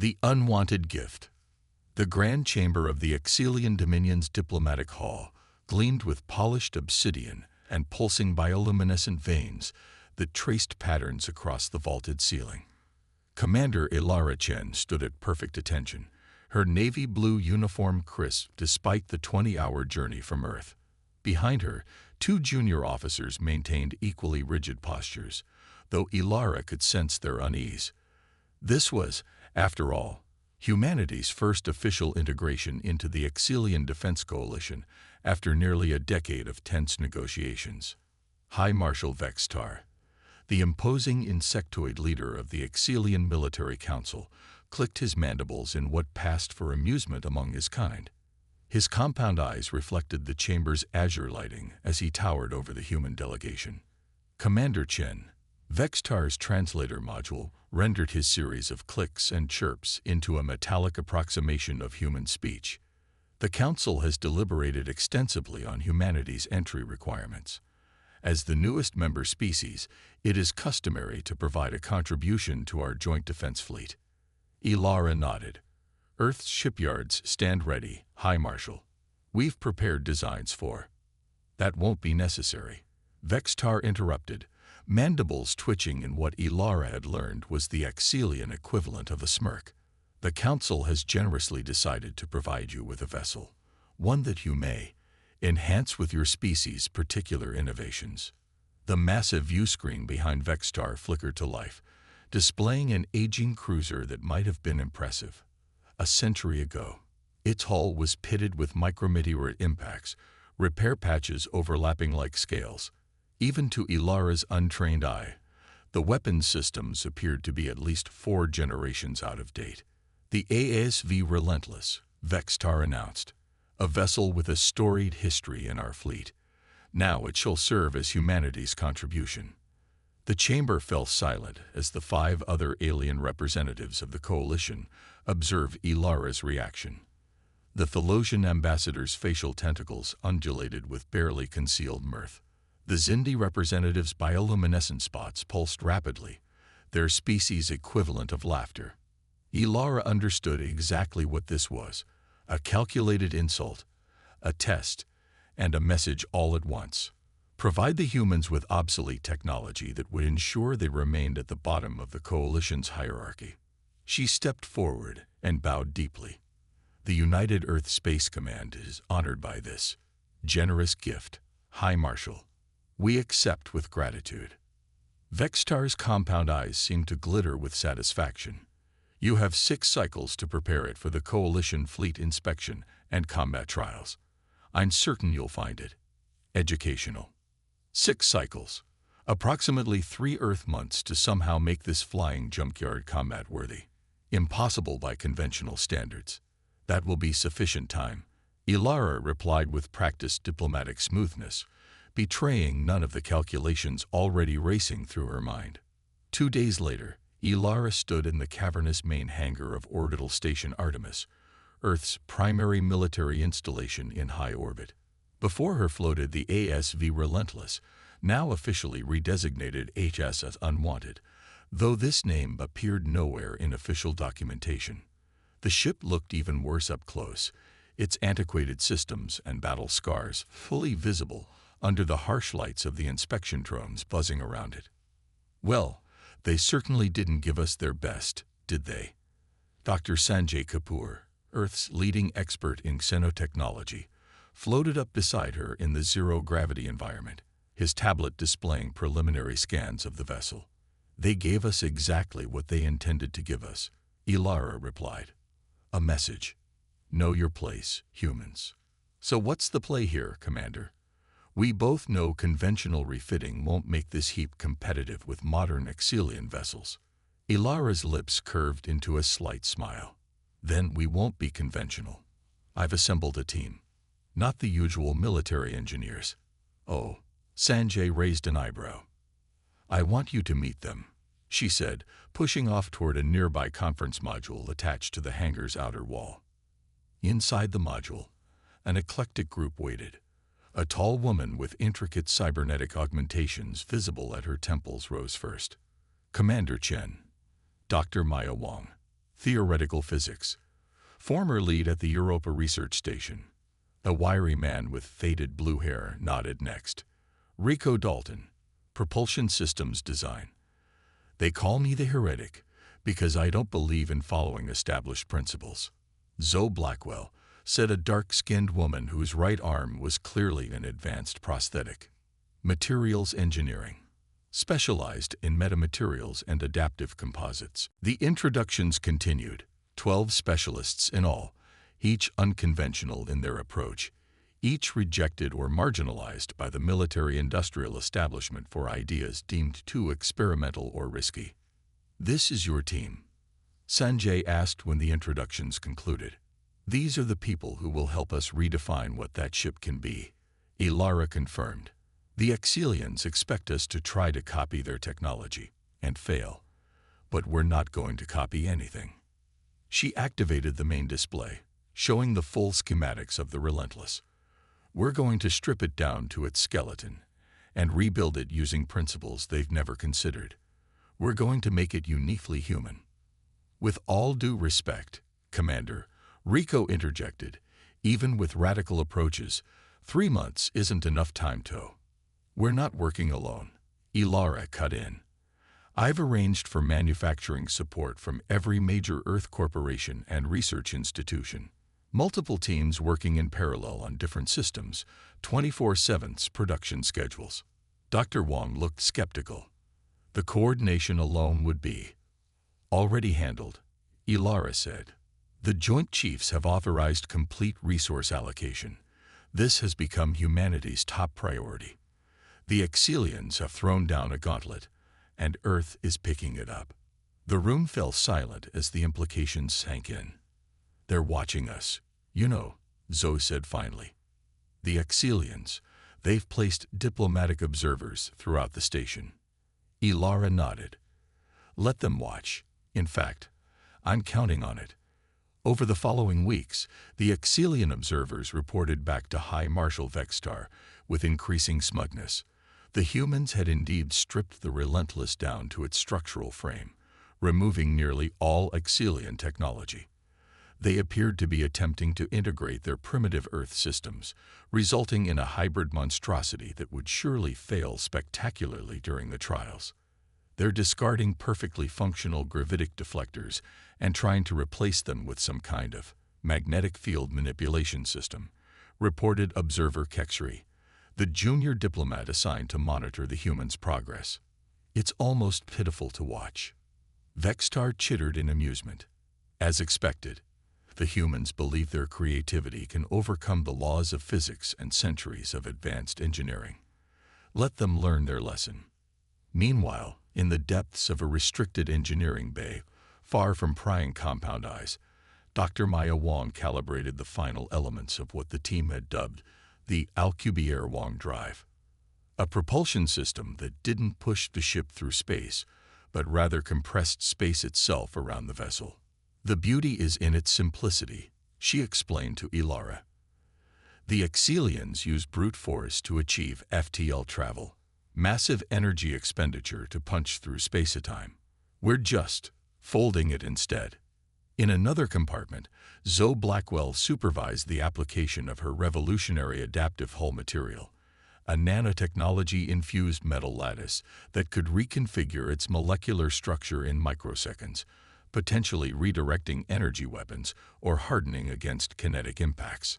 The unwanted gift. The grand chamber of the Exilian Dominion's diplomatic hall gleamed with polished obsidian and pulsing bioluminescent veins that traced patterns across the vaulted ceiling. Commander Ilara Chen stood at perfect attention, her navy blue uniform crisp despite the 20-hour journey from Earth. Behind her, two junior officers maintained equally rigid postures, though Ilara could sense their unease. This was, after all, humanity's first official integration into the Exilian Defense Coalition after nearly a decade of tense negotiations. High Marshal Vextar, the imposing insectoid leader of the Exilian Military Council, clicked his mandibles in what passed for amusement among his kind. His compound eyes reflected the chamber's azure lighting as he towered over the human delegation. Commander Chen, Vextar's translator module rendered his series of clicks and chirps into a metallic approximation of human speech. The Council has deliberated extensively on humanity's entry requirements. As the newest member species, it is customary to provide a contribution to our joint defense fleet. Ilara nodded. Earth's shipyards stand ready, High Marshal. We've prepared designs for. That won't be necessary. Vextar interrupted, mandibles twitching in what Ilara had learned was the Exilian equivalent of a smirk. The Council has generously decided to provide you with a vessel, one that you may enhance with your species' particular innovations. The massive viewscreen behind Vextar flickered to life, displaying an aging cruiser that might have been impressive a century ago. Its hull was pitted with micrometeorite impacts, repair patches overlapping like scales. Even to Ilara's untrained eye, the weapons systems appeared to be at least 4 generations out of date. The HFY Relentless, Vextar announced, a vessel with a storied history in our fleet. Now it shall serve as humanity's contribution. The chamber fell silent as the 5 other alien representatives of the coalition observed Ilara's reaction. The Thelosian ambassador's facial tentacles undulated with barely concealed mirth. The Zindi representatives' bioluminescent spots pulsed rapidly, their species equivalent of laughter. Ilara understood exactly what this was, a calculated insult, a test, and a message all at once. Provide the humans with obsolete technology that would ensure they remained at the bottom of the Coalition's hierarchy. She stepped forward and bowed deeply. The United Earth Space Command is honored by this generous gift, High Marshal. We accept with gratitude. Vextar's compound eyes seemed to glitter with satisfaction. You have 6 cycles to prepare it for the Coalition fleet inspection and combat trials. I'm certain you'll find it educational. 6 cycles, approximately 3 Earth months to somehow make this flying junkyard combat-worthy. Impossible by conventional standards. That will be sufficient time, Ilara replied with practiced diplomatic smoothness, betraying none of the calculations already racing through her mind. 2 days later, Ilara stood in the cavernous main hangar of Orbital Station Artemis, Earth's primary military installation in high orbit. Before her floated the HFY Relentless, now officially redesignated HS Unwanted, though this name appeared nowhere in official documentation. The ship looked even worse up close, its antiquated systems and battle scars fully visible under the harsh lights of the inspection drones buzzing around it. Well, they certainly didn't give us their best, did they? Dr. Sanjay Kapoor, Earth's leading expert in xenotechnology, floated up beside her in the zero-gravity environment, his tablet displaying preliminary scans of the vessel. They gave us exactly what they intended to give us, Ilara replied. A message. Know your place, humans. So what's the play here, Commander? We both know conventional refitting won't make this heap competitive with modern Exilian vessels. Ilara's lips curved into a slight smile. Then we won't be conventional. I've assembled a team. Not the usual military engineers. Oh, Sanjay raised an eyebrow. I want you to meet them, she said, pushing off toward a nearby conference module attached to the hangar's outer wall. Inside the module, an eclectic group waited. A tall woman with intricate cybernetic augmentations visible at her temples rose first. Commander Chen, Dr. Maya Wong, Theoretical Physics. Former lead at the Europa Research Station. A wiry man with faded blue hair nodded next. Rico Dalton. Propulsion Systems Design. They call me the heretic because I don't believe in following established principles. Zoe Blackwell, said a dark-skinned woman whose right arm was clearly an advanced prosthetic. Materials Engineering. Specialized in metamaterials and adaptive composites. The introductions continued, 12 specialists in all, each unconventional in their approach, each rejected or marginalized by the military-industrial establishment for ideas deemed too experimental or risky. "This is your team?" Sanjay asked when the introductions concluded. "These are the people who will help us redefine what that ship can be," Ilara confirmed. "The Exilians expect us to try to copy their technology and fail, but we're not going to copy anything." She activated the main display, showing the full schematics of the Relentless. "We're going to strip it down to its skeleton and rebuild it using principles they've never considered. We're going to make it uniquely human." "With all due respect, Commander," Rico interjected, "even with radical approaches, 3 months isn't enough time to." "We're not working alone," Ilara cut in. "I've arranged for manufacturing support from every major Earth corporation and research institution. Multiple teams working in parallel on different systems, 24/7 production schedules." Dr. Wong looked skeptical. "The coordination alone would be already handled," Ilara said. "The Joint Chiefs have authorized complete resource allocation. This has become humanity's top priority. The Exilians have thrown down a gauntlet, and Earth is picking it up." The room fell silent as the implications sank in. "They're watching us, you know," Zoe said finally. "The Exilians, they've placed diplomatic observers throughout the station." Ilara nodded. "Let them watch. In fact, I'm counting on it." Over the following weeks, the Exilian observers reported back to High Marshal Vextar with increasing smugness. The humans had indeed stripped the Relentless down to its structural frame, removing nearly all Exilian technology. They appeared to be attempting to integrate their primitive Earth systems, resulting in a hybrid monstrosity that would surely fail spectacularly during the trials. They're discarding perfectly functional gravitic deflectors and trying to replace them with some kind of magnetic field manipulation system, reported Observer Kexri, the junior diplomat assigned to monitor the humans' progress. "It's almost pitiful to watch." Vextar chittered in amusement. "As expected, the humans believe their creativity can overcome the laws of physics and centuries of advanced engineering. Let them learn their lesson." Meanwhile, in the depths of a restricted engineering bay, far from prying compound eyes, Dr. Maya Wong calibrated the final elements of what the team had dubbed the Alcubierre Wong drive, a propulsion system that didn't push the ship through space, but rather compressed space itself around the vessel. "The beauty is in its simplicity," she explained to Ilara. "The Exilians use brute force to achieve FTL travel, massive energy expenditure to punch through space-time. We're just folding it instead." In another compartment, Zoe Blackwell supervised the application of her revolutionary adaptive hull material, a nanotechnology-infused metal lattice that could reconfigure its molecular structure in microseconds, potentially redirecting energy weapons or hardening against kinetic impacts.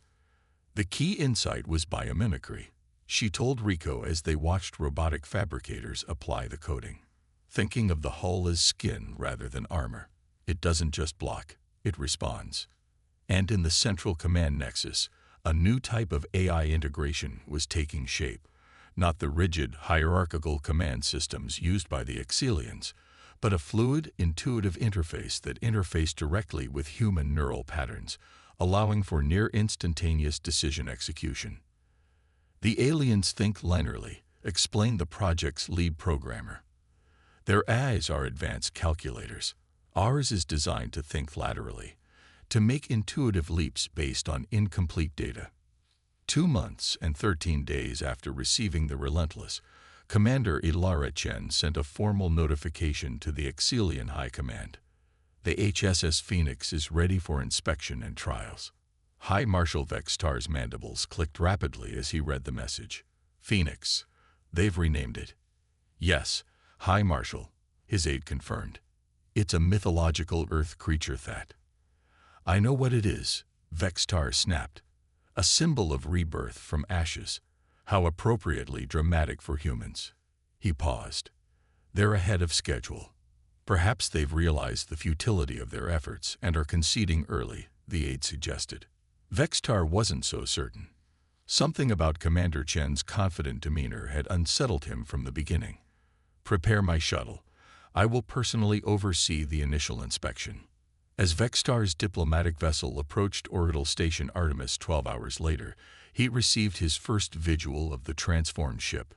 The key insight was biomimicry, she told Rico as they watched robotic fabricators apply the coating. "Thinking of the hull as skin rather than armor. It doesn't just block, it responds." And in the central command nexus, a new type of AI integration was taking shape, not the rigid, hierarchical command systems used by the Exilians, but a fluid, intuitive interface that interfaced directly with human neural patterns, allowing for near-instantaneous decision execution. "The aliens think linearly," explained the project's lead programmer. "Their eyes are advanced calculators. Ours is designed to think laterally, to make intuitive leaps based on incomplete data." 2 months and 13 days after receiving the Relentless, Commander Ilara Chen sent a formal notification to the Exilian High Command. The HSS Phoenix is ready for inspection and trials. High Marshal Vextar's mandibles clicked rapidly as he read the message. Phoenix. They've renamed it. Yes, High Marshal, his aide confirmed. It's a mythological Earth creature that. I know what it is, Vextar snapped. A symbol of rebirth from ashes. How appropriately dramatic for humans. He paused. They're ahead of schedule. Perhaps they've realized the futility of their efforts and are conceding early, the aide suggested. Vextar wasn't so certain. Something about Commander Chen's confident demeanor had unsettled him from the beginning. Prepare my shuttle. I will personally oversee the initial inspection. As Vextar's diplomatic vessel approached orbital station Artemis 12 hours later, he received his first visual of the transformed ship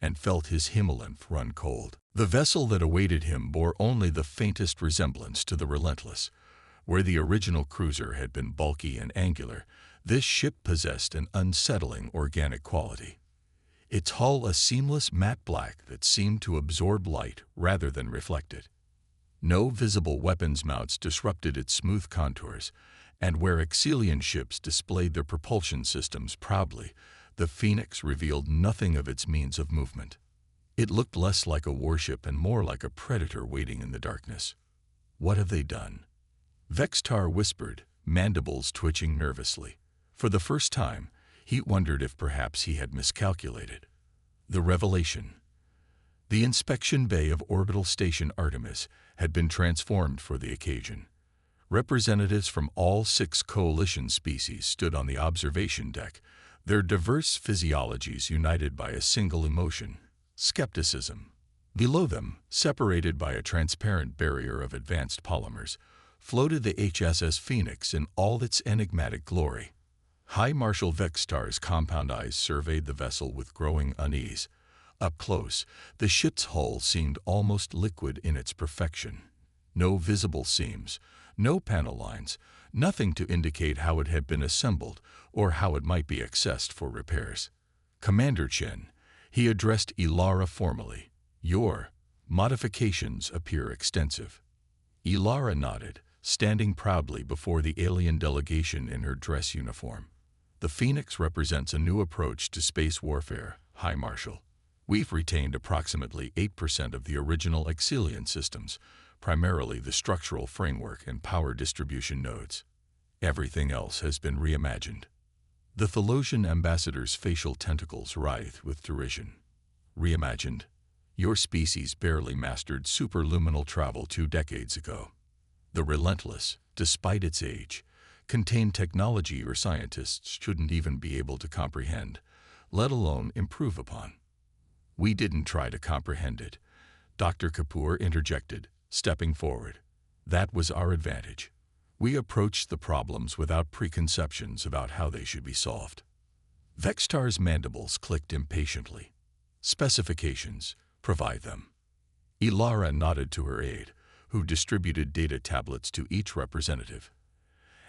and felt his hemolymph run cold. The vessel that awaited him bore only the faintest resemblance to the Relentless. Where the original cruiser had been bulky and angular, this ship possessed an unsettling organic quality. Its hull a seamless matte black that seemed to absorb light rather than reflect it. No visible weapons mounts disrupted its smooth contours, and where Exilian ships displayed their propulsion systems proudly, the Phoenix revealed nothing of its means of movement. It looked less like a warship and more like a predator waiting in the darkness. What have they done? Vextar whispered, mandibles twitching nervously. For the first time, he wondered if perhaps he had miscalculated. The revelation. The inspection bay of orbital station Artemis had been transformed for the occasion. Representatives from all 6 coalition species stood on the observation deck, their diverse physiologies united by a single emotion, skepticism. Below them, separated by a transparent barrier of advanced polymers, floated the HSS Phoenix in all its enigmatic glory. High Marshal Vextar's compound eyes surveyed the vessel with growing unease. Up close, the ship's hull seemed almost liquid in its perfection. No visible seams, no panel lines, nothing to indicate how it had been assembled or how it might be accessed for repairs. Commander Chen, he addressed Ilara formally. Your modifications appear extensive. Ilara nodded, standing proudly before the alien delegation in her dress uniform. The Phoenix represents a new approach to space warfare, High Marshal. We've retained approximately 8% of the original Exilian systems, primarily the structural framework and power distribution nodes. Everything else has been reimagined. The Thelosian ambassador's facial tentacles writhed with derision. Reimagined? Your species barely mastered superluminal travel 2 decades ago. The Relentless, despite its age, contained technology your scientists shouldn't even be able to comprehend, let alone improve upon. We didn't try to comprehend it, Dr. Kapoor interjected, stepping forward. That was our advantage. We approached the problems without preconceptions about how they should be solved. Vextar's mandibles clicked impatiently. Specifications, provide them. Ilara nodded to her aide, who distributed data tablets to each representative.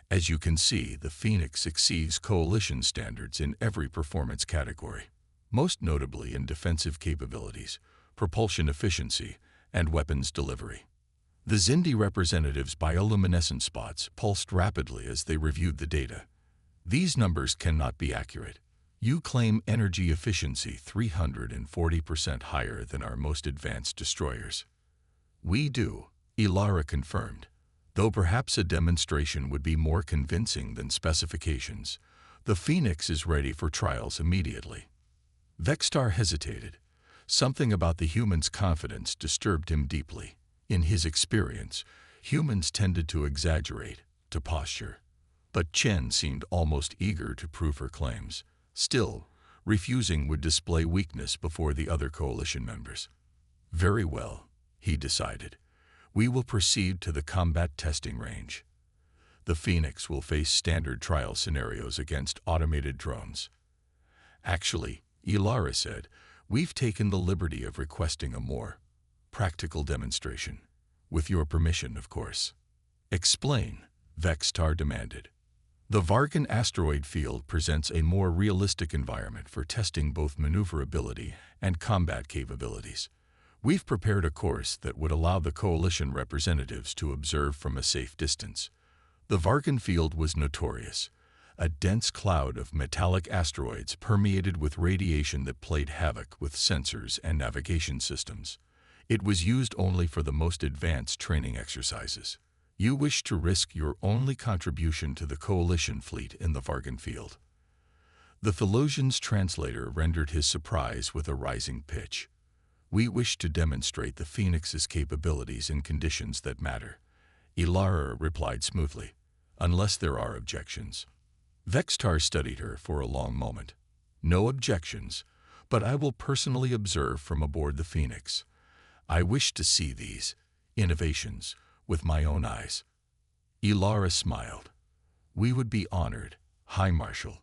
As you can see, the Phoenix exceeds coalition standards in every performance category, most notably in defensive capabilities, propulsion efficiency, and weapons delivery. The Xindi representatives' bioluminescent spots pulsed rapidly as they reviewed the data. These numbers cannot be accurate. You claim energy efficiency 340% higher than our most advanced destroyers. We do, Ilara confirmed. Though perhaps a demonstration would be more convincing than specifications, the Phoenix is ready for trials immediately. Vextar hesitated. Something about the human's confidence disturbed him deeply. In his experience, humans tended to exaggerate, to posture. But Chen seemed almost eager to prove her claims. Still, refusing would display weakness before the other coalition members. Very well, he decided. We will proceed to the combat testing range. The Phoenix will face standard trial scenarios against automated drones. Actually, Ilara said, we've taken the liberty of requesting a more practical demonstration. With your permission, of course. Explain, Vextar demanded. The Vargan asteroid field presents a more realistic environment for testing both maneuverability and combat capabilities. We've prepared a course that would allow the Coalition representatives to observe from a safe distance. The Vargan field was notorious, a dense cloud of metallic asteroids permeated with radiation that played havoc with sensors and navigation systems. It was used only for the most advanced training exercises. You wish to risk your only contribution to the Coalition fleet in the Vargan field. The Thelosian's translator rendered his surprise with a rising pitch. We wish to demonstrate the Phoenix's capabilities in conditions that matter. Ilara replied smoothly, unless there are objections. Vextar studied her for a long moment. No objections, but I will personally observe from aboard the Phoenix. I wish to see these innovations with my own eyes. Ilara smiled. We would be honored, High Marshal.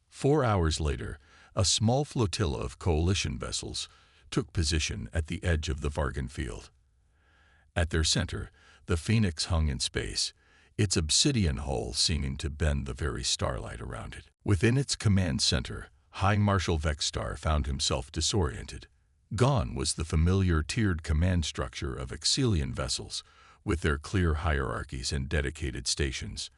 4 hours later, a small flotilla of Coalition vessels took position at the edge of the Vargan field. At their center, the Phoenix hung in space, its obsidian hull seeming to bend the very starlight around it. Within its command center, High Marshal Vextar found himself disoriented. Gone was the familiar tiered command structure of Exilian vessels, with their clear hierarchies and dedicated stations.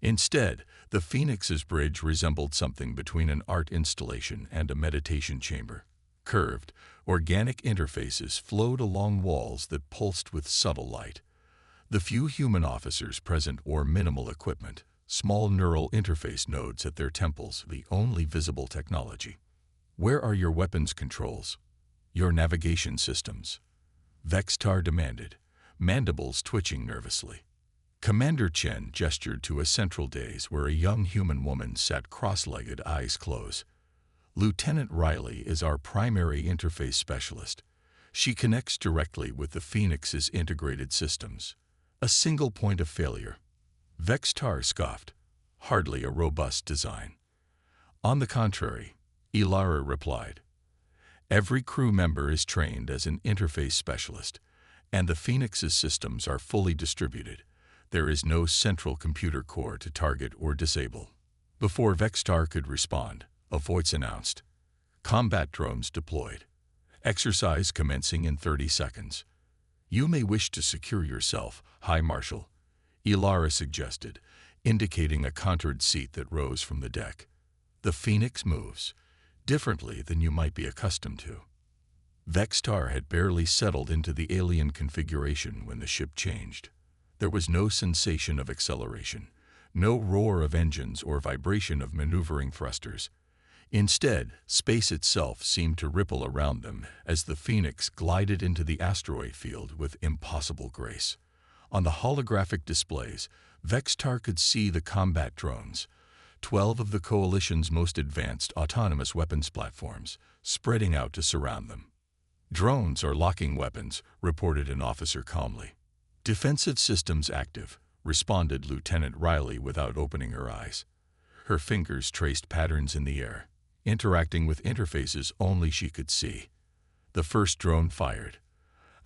Instead, the Phoenix's bridge resembled something between an art installation and a meditation chamber. Curved, organic interfaces flowed along walls that pulsed with subtle light. The few human officers present wore minimal equipment, small neural interface nodes at their temples, the only visible technology. Where are your weapons controls? Your navigation systems? Vextar demanded, mandibles twitching nervously. Commander Chen gestured to a central dais where a young human woman sat cross-legged, eyes closed. Lieutenant Riley is our primary interface specialist. She connects directly with the Phoenix's integrated systems. A single point of failure. Vextar scoffed. Hardly a robust design. On the contrary, Ilara replied. Every crew member is trained as an interface specialist, and the Phoenix's systems are fully distributed. There is no central computer core to target or disable. Before Vextar could respond, a voice announced, combat drones deployed. Exercise commencing in 30 seconds. You may wish to secure yourself, High Marshal, Ilara suggested, indicating a contoured seat that rose from the deck. The Phoenix moves, differently than you might be accustomed to. Vextar had barely settled into the alien configuration when the ship changed. There was no sensation of acceleration, no roar of engines or vibration of maneuvering thrusters. Instead, space itself seemed to ripple around them as the Phoenix glided into the asteroid field with impossible grace. On the holographic displays, Vextar could see the combat drones, 12 of the Coalition's most advanced autonomous weapons platforms, spreading out to surround them. Drones are locking weapons, reported an officer calmly. Defensive systems active, responded Lieutenant Riley without opening her eyes. Her fingers traced patterns in the air, interacting with interfaces only she could see. The first drone fired,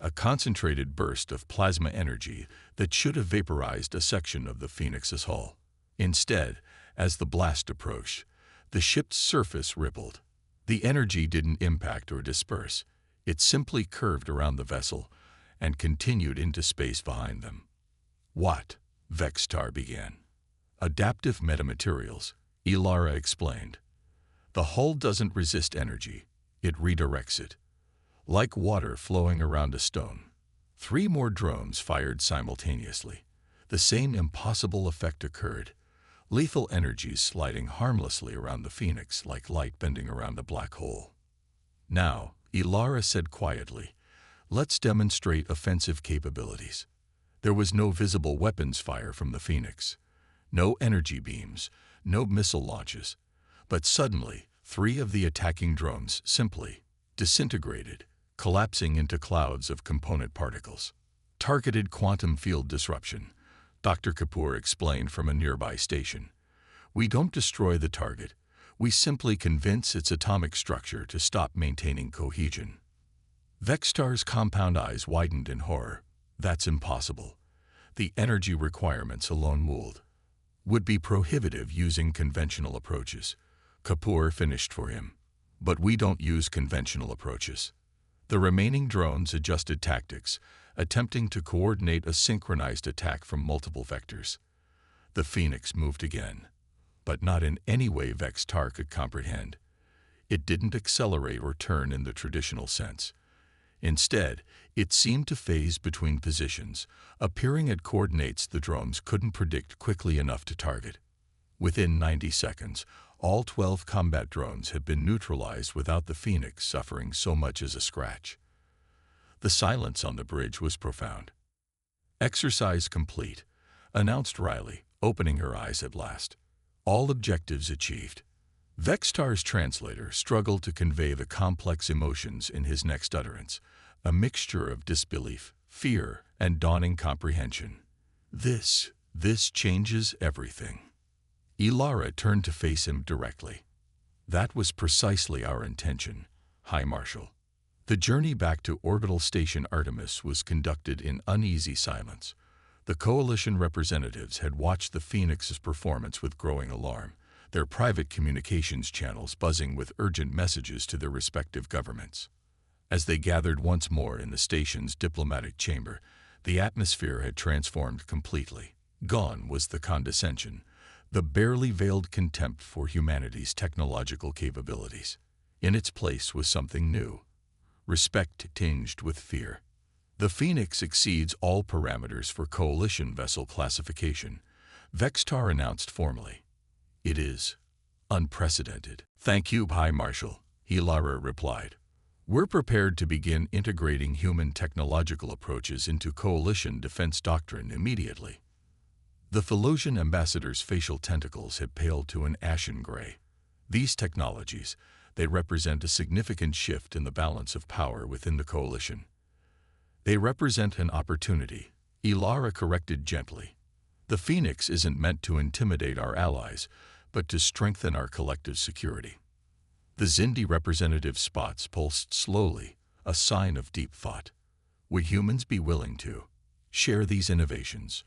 a concentrated burst of plasma energy that should have vaporized a section of the Phoenix's hull. Instead, as the blast approached, the ship's surface rippled. The energy didn't impact or disperse. It simply curved around the vessel and continued into space behind them. What? Vextar began. Adaptive metamaterials, Ilara explained. The hull doesn't resist energy, it redirects it. Like water flowing around a stone. 3 more drones fired simultaneously. The same impossible effect occurred. Lethal energies sliding harmlessly around the Phoenix like light bending around a black hole. Now, Ilara said quietly, let's demonstrate offensive capabilities. There was no visible weapons fire from the Phoenix. No energy beams, no missile launches. But suddenly, 3 of the attacking drones simply disintegrated, collapsing into clouds of component particles. Targeted quantum field disruption, Dr. Kapoor explained from a nearby station. We don't destroy the target. We simply convince its atomic structure to stop maintaining cohesion. Vextar's compound eyes widened in horror. That's impossible. The energy requirements alone would be prohibitive using conventional approaches. Kapoor finished for him. But we don't use conventional approaches. The remaining drones adjusted tactics, attempting to coordinate a synchronized attack from multiple vectors. The Phoenix moved again, but not in any way Vex-Tar could comprehend. It didn't accelerate or turn in the traditional sense. Instead, it seemed to phase between positions, appearing at coordinates the drones couldn't predict quickly enough to target. Within 90 seconds, all 12 combat drones had been neutralized without the Phoenix suffering so much as a scratch. The silence on the bridge was profound. "Exercise complete," announced Riley, opening her eyes at last. "All objectives achieved." Vex-Tar's translator struggled to convey the complex emotions in his next utterance, a mixture of disbelief, fear, and dawning comprehension. This changes everything." Ilara turned to face him directly. "That was precisely our intention, High Marshal." The journey back to Orbital Station Artemis was conducted in uneasy silence. The Coalition representatives had watched the Phoenix's performance with growing alarm, their private communications channels buzzing with urgent messages to their respective governments. As they gathered once more in the station's diplomatic chamber, the atmosphere had transformed completely. Gone was the condescension, the barely veiled contempt for humanity's technological capabilities. In its place was something new, respect tinged with fear. "The Phoenix exceeds all parameters for Coalition vessel classification," Vex-Tar announced formally. "It is unprecedented." "Thank you, High Marshal," Ilara replied. "We're prepared to begin integrating human technological approaches into Coalition defense doctrine immediately." The Philosian ambassador's facial tentacles had paled to an ashen gray. These technologies, they represent a significant shift in the balance of power within the Coalition. "They represent an opportunity," Ilara corrected gently. "The Phoenix isn't meant to intimidate our allies, but to strengthen our collective security." The Xindi representative's spots pulsed slowly, a sign of deep thought. Would humans be willing to share these innovations?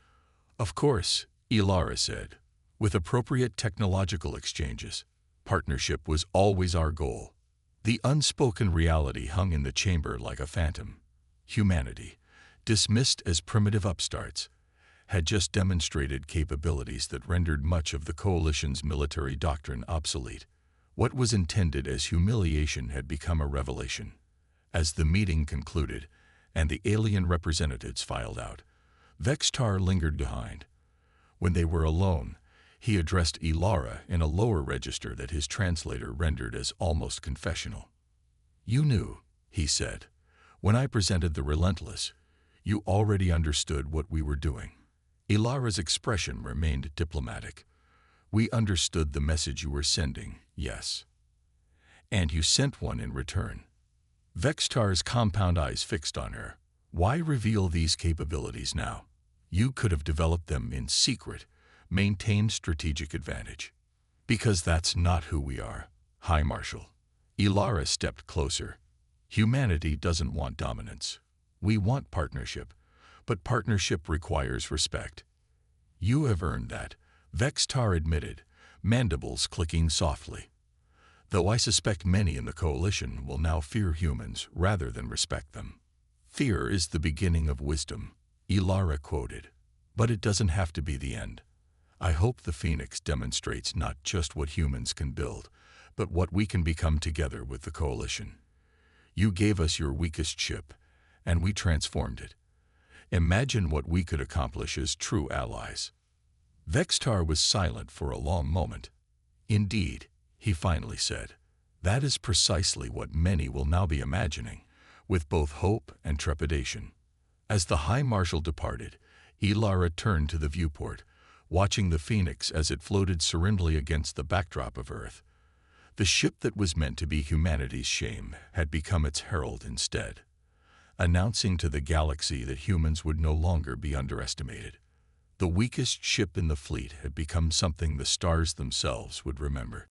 "Of course," Ilara said. "With appropriate technological exchanges. Partnership was always our goal." The unspoken reality hung in the chamber like a phantom. Humanity, dismissed as primitive upstarts, had just demonstrated capabilities that rendered much of the Coalition's military doctrine obsolete. What was intended as humiliation had become a revelation. As the meeting concluded, and the alien representatives filed out, Vex-Tar lingered behind. When they were alone, he addressed Ilara in a lower register that his translator rendered as almost confessional. "You knew," he said. "When I presented the Relentless, you already understood what we were doing." Ilara's expression remained diplomatic. "We understood the message you were sending, yes. And you sent one in return." Vex-Tar's compound eyes fixed on her. "Why reveal these capabilities now? You could have developed them in secret, maintained strategic advantage." "Because that's not who we are, High Marshal." Ilara stepped closer. "Humanity doesn't want dominance. We want partnership, but partnership requires respect. You have earned that," Vex-Tar admitted, mandibles clicking softly. "Though I suspect many in the Coalition will now fear humans rather than respect them." "Fear is the beginning of wisdom," Ilara quoted. "But it doesn't have to be the end. I hope the Phoenix demonstrates not just what humans can build, but what we can become together with the Coalition. You gave us your weakest ship, and we transformed it. Imagine what we could accomplish as true allies." Vex-Tar was silent for a long moment. "Indeed," he finally said, "that is precisely what many will now be imagining, with both hope and trepidation." As the High Marshal departed, Ilara turned to the viewport, watching the Phoenix as it floated serenely against the backdrop of Earth. The ship that was meant to be humanity's shame had become its herald instead, announcing to the galaxy that humans would no longer be underestimated. The weakest ship in the fleet had become something the stars themselves would remember.